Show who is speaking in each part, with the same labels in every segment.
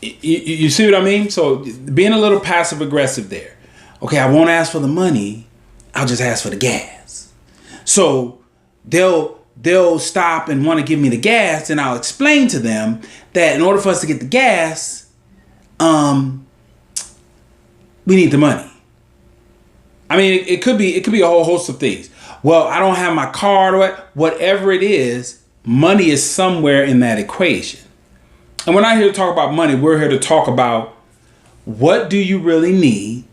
Speaker 1: You see what I mean? So being a little passive aggressive there. Okay, I won't ask for the money. I'll just ask for the gas. So they'll stop and want to give me the gas, and I'll explain to them that in order for us to get the gas, we need the money. I mean, it could be a whole host of things. Well, I don't have my card or whatever it is. Money is somewhere in that equation. And we're not here to talk about money. We're here to talk about what do you really need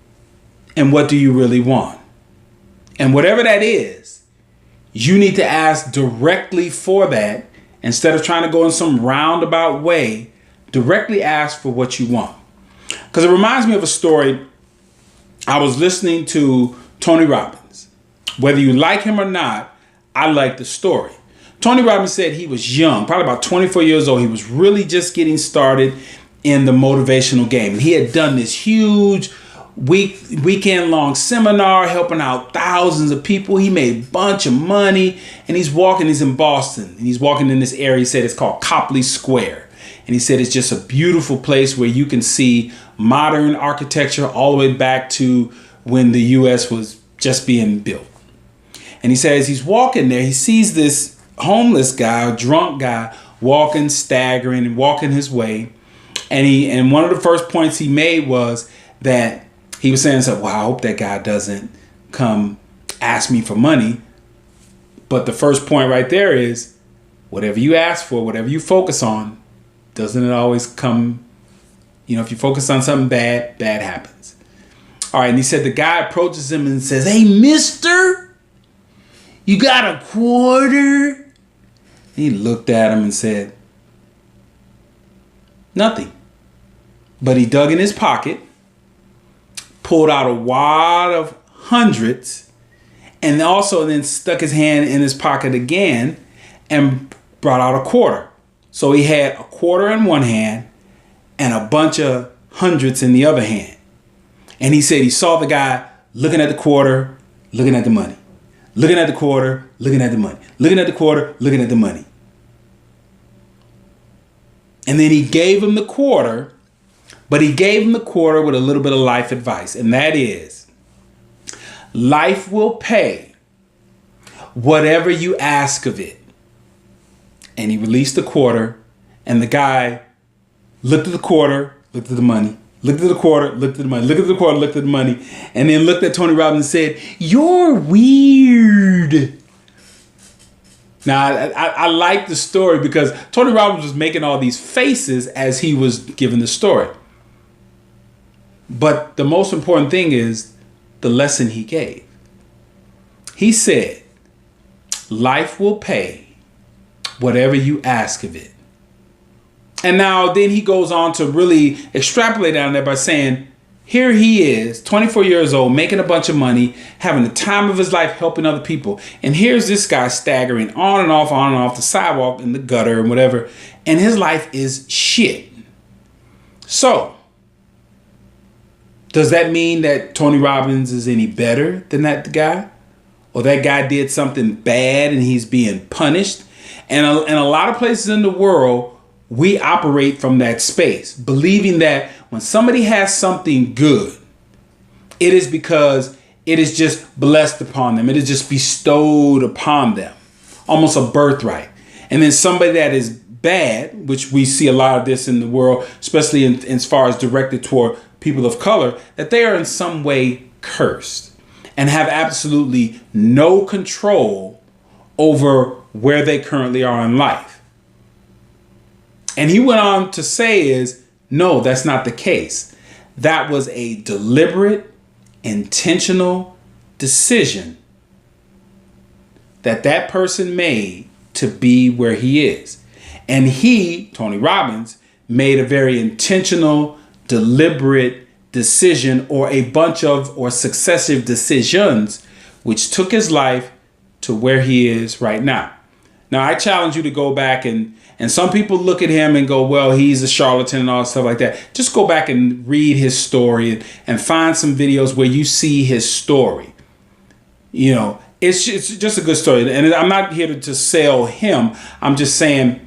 Speaker 1: and what do you really want. And whatever that is, you need to ask directly for that instead of trying to go in some roundabout way. Directly ask for what you want. Because it reminds me of a story. I was listening to Tony Robbins. Whether you like him or not, I like the story. Tony Robbins said he was young, probably about 24 years old. He was really just getting started in the motivational game. He had done this huge weekend-long seminar helping out thousands of people. He made a bunch of money, and he's in Boston, and he's walking in this area. He said it's called Copley Square. And he said it's just a beautiful place where you can see modern architecture all the way back to when the U.S. was just being built. And he says he's walking there. He sees this homeless guy, a drunk guy, walking, staggering, and walking his way. And one of the first points he made was that he was saying, well, I hope that guy doesn't come ask me for money. But the first point right there is whatever you ask for, whatever you focus on, doesn't it always come, if you focus on something bad happens. All right. And he said the guy approaches him and says, "Hey, mister, you got a quarter?" And he looked at him and said, "Nothing." But he dug in his pocket, pulled out a wad of hundreds, and also then stuck his hand in his pocket again and brought out a quarter. So he had a quarter in one hand and a bunch of hundreds in the other hand. And he said he saw the guy looking at the quarter, looking at the money. Looking at the quarter, looking at the money. Looking at the quarter, looking at the money. And then he gave him the quarter, but he gave him the quarter with a little bit of life advice. And that is, life will pay whatever you ask of it. And he released the quarter, and the guy looked at the quarter, looked at the money, looked at the quarter, looked at the money, looked at the quarter, looked at the money, and then looked at Tony Robbins and said, "You're weird." Now, I like the story because Tony Robbins was making all these faces as he was giving the story. But the most important thing is the lesson he gave. He said, life will pay whatever you ask of it. And now then he goes on to really extrapolate on that by saying, here he is, 24 years old, making a bunch of money, having the time of his life helping other people. And here's this guy staggering on and off the sidewalk in the gutter and whatever. And his life is shit. So, does that mean that Tony Robbins is any better than that guy? Or that guy did something bad and he's being punished? And in a lot of places in the world, we operate from that space, believing that when somebody has something good, it is because it is just blessed upon them. It is just bestowed upon them, almost a birthright. And then somebody that is bad, which we see a lot of this in the world, especially in as far as directed toward people of color, that they are in some way cursed and have absolutely no control over where they currently are in life. And he went on to say no, that's not the case. That was a deliberate, intentional decision that person made to be where he is. And he, Tony Robbins, made a very intentional, deliberate decision or a bunch of or successive decisions which took his life to where he is right now. Now, I challenge you to go back and some people look at him and go, well, he's a charlatan and all stuff like that. Just go back and read his story and find some videos where you see his story. It's just a good story. And I'm not here to sell him. I'm just saying